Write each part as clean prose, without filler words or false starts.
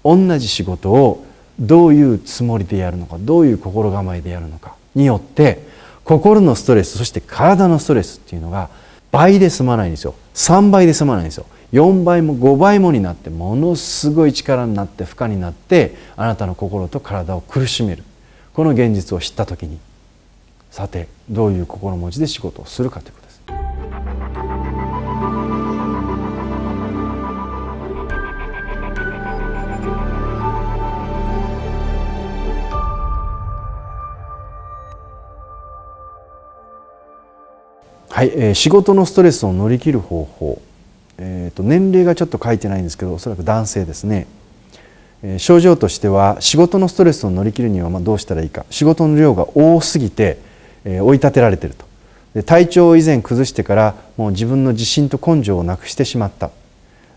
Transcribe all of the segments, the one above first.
同じ仕事をどういうつもりでやるのか、どういう心構えでやるのかによって、心のストレス、そして体のストレスっていうのが倍で済まないんですよ。3倍で済まないんですよ。4倍も5倍もになって、ものすごい力になって、負荷になって、あなたの心と体を苦しめる。この現実を知ったときに、さてどういう心持ちで仕事をするかということです。はい、仕事のストレスを乗り切る方法、年齢がちょっと書いてないんですけど、おそらく男性ですね。症状としては、仕事のストレスを乗り切るにはどうしたらいいか。仕事の量が多すぎて、追い立てられていると。で、体調を以前崩してからもう自分の自信と根性をなくしてしまった。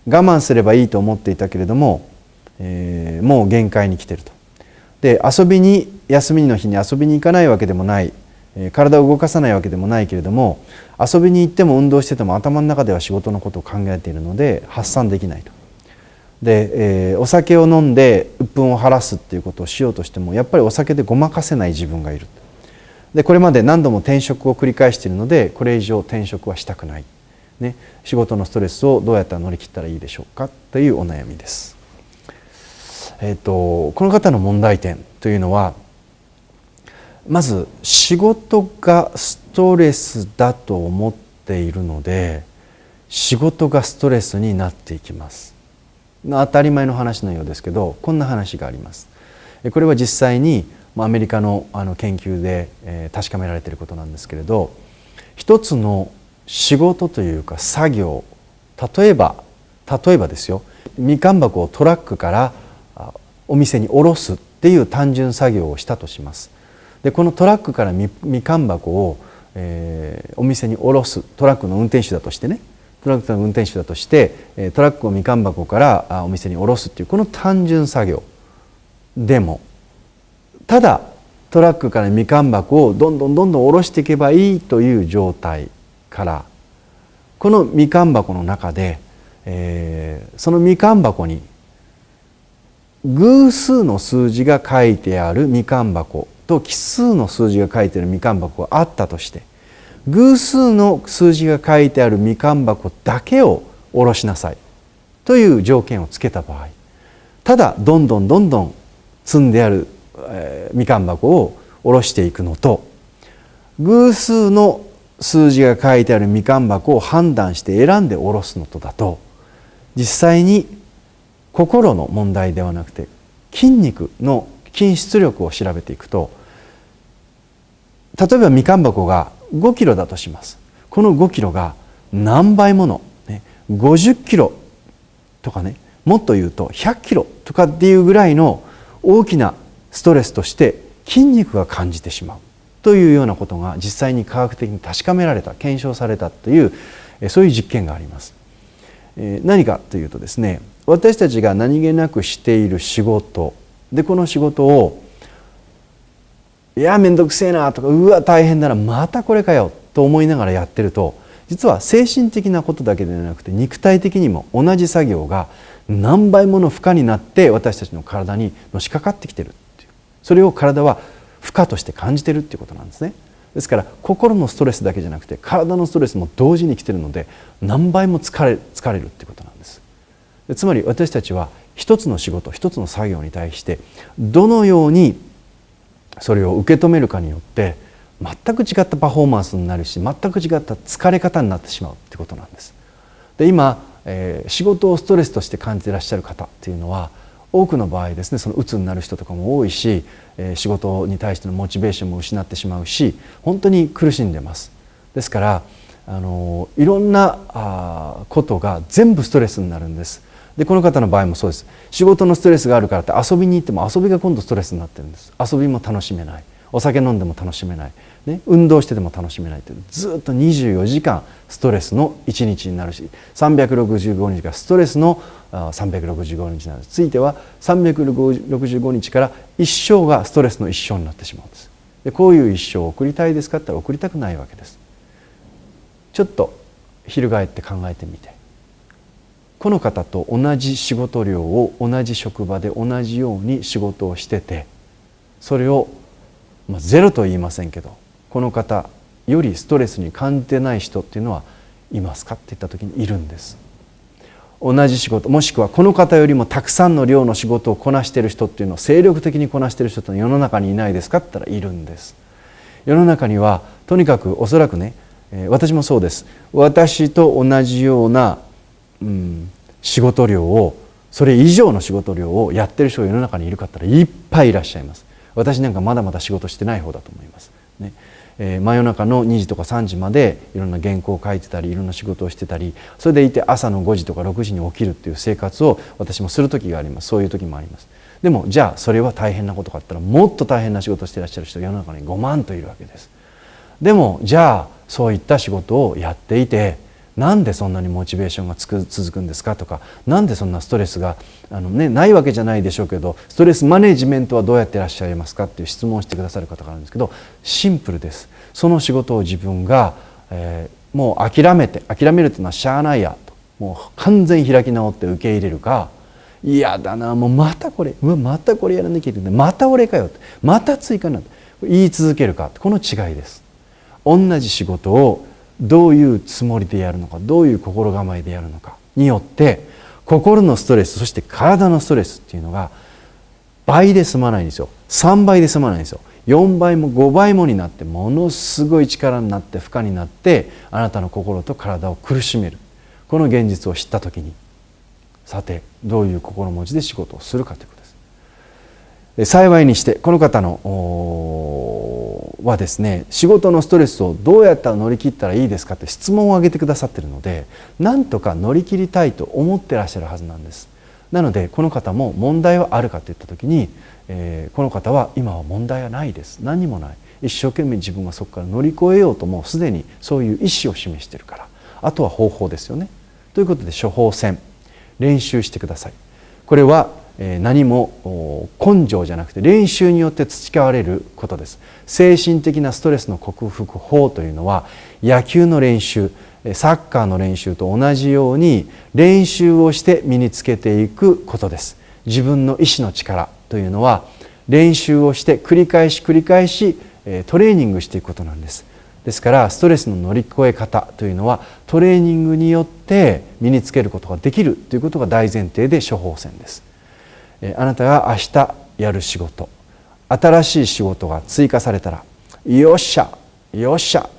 我慢すればいいと思っていたけれども、もう限界に来ていると。で、休みの日に遊びに行かないわけでもない、体を動かさないわけでもないけれども、遊びに行っても運動してても頭の中では仕事のことを考えているので発散できないと。で、お酒を飲んで鬱憤を晴らすっていうことをしようとしても、やっぱりお酒でごまかせない自分がいる。で、これまで何度も転職を繰り返しているので、これ以上転職はしたくない、ね、仕事のストレスをどうやったら乗り切ったらいいでしょうかというお悩みです。この方の問題点というのは、まず仕事がストレスだと思っているので、仕事がストレスになっていきます。当たり前の話のようですけど、こんな話があります。これは実際にアメリカの研究で確かめられていることなんですけれど、一つの仕事というか作業、例えばですよ、みかん箱をトラックからお店に下ろすっていう単純作業をしたとします。で、このトラックからみかん箱を、お店に下ろす、トラックの運転手だとしてね、トラックの運転手だとして、トラックをみかん箱からお店に下ろすっていうこの単純作業でも、ただトラックからみかん箱をどんどん下ろしていけばいいという状態から、このみかん箱の中で、そのみかん箱に偶数の数字が書いてあるみかん箱と奇数の数字が書いてあるみかん箱があったとして、偶数の数字が書いてあるみかん箱だけを下ろしなさいという条件をつけた場合、ただどんどん積んであるみかん箱を下ろしていくのと、偶数の数字が書いてあるみかん箱を判断して選んで下ろすのとだと、実際に心の問題ではなくて筋肉の筋出力を調べていくと、例えばみかん箱が5キロだとします。この5キロが何倍もの、50キロとかね、もっと言うと100キロとかっていうぐらいの大きなストレスとして筋肉が感じてしまうというようなことが実際に科学的に確かめられた、検証されたという、そういう実験があります。何かというとですね、私たちが何気なくしている仕事で、この仕事をいやめんどくせえなとか、うわ大変だな、またこれかよと思いながらやってると、実は精神的なことだけではなくて肉体的にも同じ作業が何倍もの負荷になって私たちの体にのしかかってきてるっていう、それを体は負荷として感じてるっていうことなんですね。ですから心のストレスだけじゃなくて体のストレスも同時に来てるので、何倍も疲れるっていうことなんです。つまり私たちは一つの仕事、一つの作業に対してどのようにそれを受け止めるかによって全く違ったパフォーマンスになるし、全く違った疲れ方になってしまうってことなんです。で、今、仕事をストレスとして感じていらっしゃる方っていうのは多くの場合ですね、その鬱になる人とかも多いし、仕事に対してのモチベーションも失ってしまうし、本当に苦しんでます。ですからいろんなことが全部ストレスになるんです。で、この方の場合もそうです。仕事のストレスがあるからって遊びに行っても遊びが今度ストレスになってるんです。遊びも楽しめない、お酒飲んでも楽しめない、ね、運動してても楽しめないという、ずっと24時間ストレスの1日になるし、365日がストレスの365日になる。ついては365日から一生がストレスの一生になってしまうんです。で、こういう一生を送りたいですかって言ったら送りたくないわけです。ちょっと翻って考えてみて、この方と同じ仕事量を同じ職場で同じように仕事をしてて、それを、ゼロとは言いませんけど、この方よりストレスに感じてない人っていうのはいますかって言った時にいるんです。同じ仕事、もしくはこの方よりもたくさんの量の仕事をこなしている人っていうのを精力的にこなしている人って世の中にいないですかって言ったらいるんです。世の中にはとにかくおそらくね、私もそうです。私と同じような、仕事量を、それ以上の仕事量をやってる人が世の中にいるかって言ったらいっぱいいらっしゃいます。私なんかまだまだ仕事してない方だと思いますね。真夜中の2時とか3時までいろんな原稿を書いてたりいろんな仕事をしてたり、それでいて朝の5時とか6時に起きるっていう生活を私もする時があります。そういう時もあります。でもじゃあそれは大変なことかって言ったら、もっと大変な仕事をしていらっしゃる人が世の中に5万といるわけです。でもじゃあそういった仕事をやっていて、なんでそんなにモチベーションが続くんですかとか、なんでそんなストレスがないわけじゃないでしょうけど、ストレスマネジメントはどうやっていらっしゃいますかっていう質問をしてくださる方があるんですけど、シンプルです。その仕事を自分が、もう諦めるっていうのはしゃあないやと、もう完全に開き直って受け入れるか、嫌だな、もうまたこれやらなきゃいけない、また俺かよって、また追加になって言い続けるか、この違いです。同じ仕事をどういうつもりでやるのか、どういう心構えでやるのかによって、心のストレス、そして体のストレスっていうのが倍で済まないんですよ。3倍で済まないんですよ。4倍も5倍もになって、ものすごい力になって負荷になって、あなたの心と体を苦しめる。この現実を知った時に、さてどういう心持ちで仕事をするかということです。幸いにしてこの方のはですね、仕事のストレスをどうやったら乗り切ったらいいですかって質問を挙げてくださっているので、なんとか乗り切りたいと思ってらっしゃるはずなんです。なのでこの方も問題はあるかといった時に、この方は今は問題はないです。何にもない。一生懸命自分はそこから乗り越えようと、もうすでにそういう意思を示しているから、あとは方法ですよね。ということで処方箋練習してください。これは何も根性じゃなくて練習によって培われることです。精神的なストレスの克服法というのは、野球の練習、サッカーの練習と同じように練習をして身につけていくことです。自分の意志の力というのは練習をして繰り返しトレーニングしていくことなんです。ですからストレスの乗り越え方というのはトレーニングによって身につけることができるということが大前提で処方箋です。あなたが明日やる仕事、新しい仕事が追加されたら、よっしゃ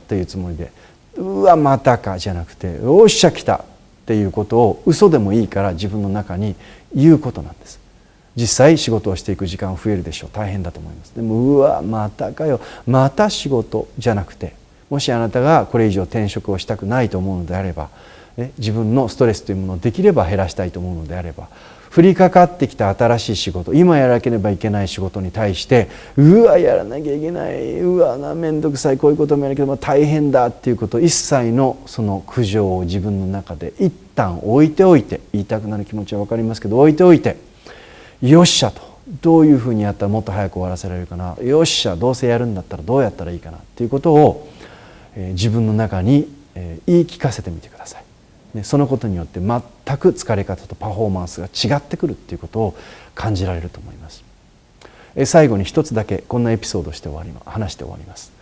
というつもりで、うわまたかじゃなくて、よっしゃ来たっていうことを嘘でもいいから自分の中に言うことなんです。実際仕事をしていく時間増えるでしょう。大変だと思います。でもうわまたかよ、また仕事じゃなくて、もしあなたがこれ以上転職をしたくないと思うのであれば、自分のストレスというものをできれば減らしたいと思うのであれば、降りかかってきた新しい仕事、今やらなければいけない仕事に対して、うわやらなきゃいけない、うわな面倒くさい、こういうこともやらなければ大変だっていうこと、一切のその苦情を自分の中で一旦置いておいて、言いたくなる気持ちは分かりますけど置いておいて、よっしゃと、どういうふうにやったらもっと早く終わらせられるかな、よっしゃどうせやるんだったらどうやったらいいかなっていうことを、自分の中に言い聞かせてみてください。そのことによって全く疲れ方とパフォーマンスが違ってくるっていうことを感じられると思います。最後に一つだけこんなエピソードを話して終わります。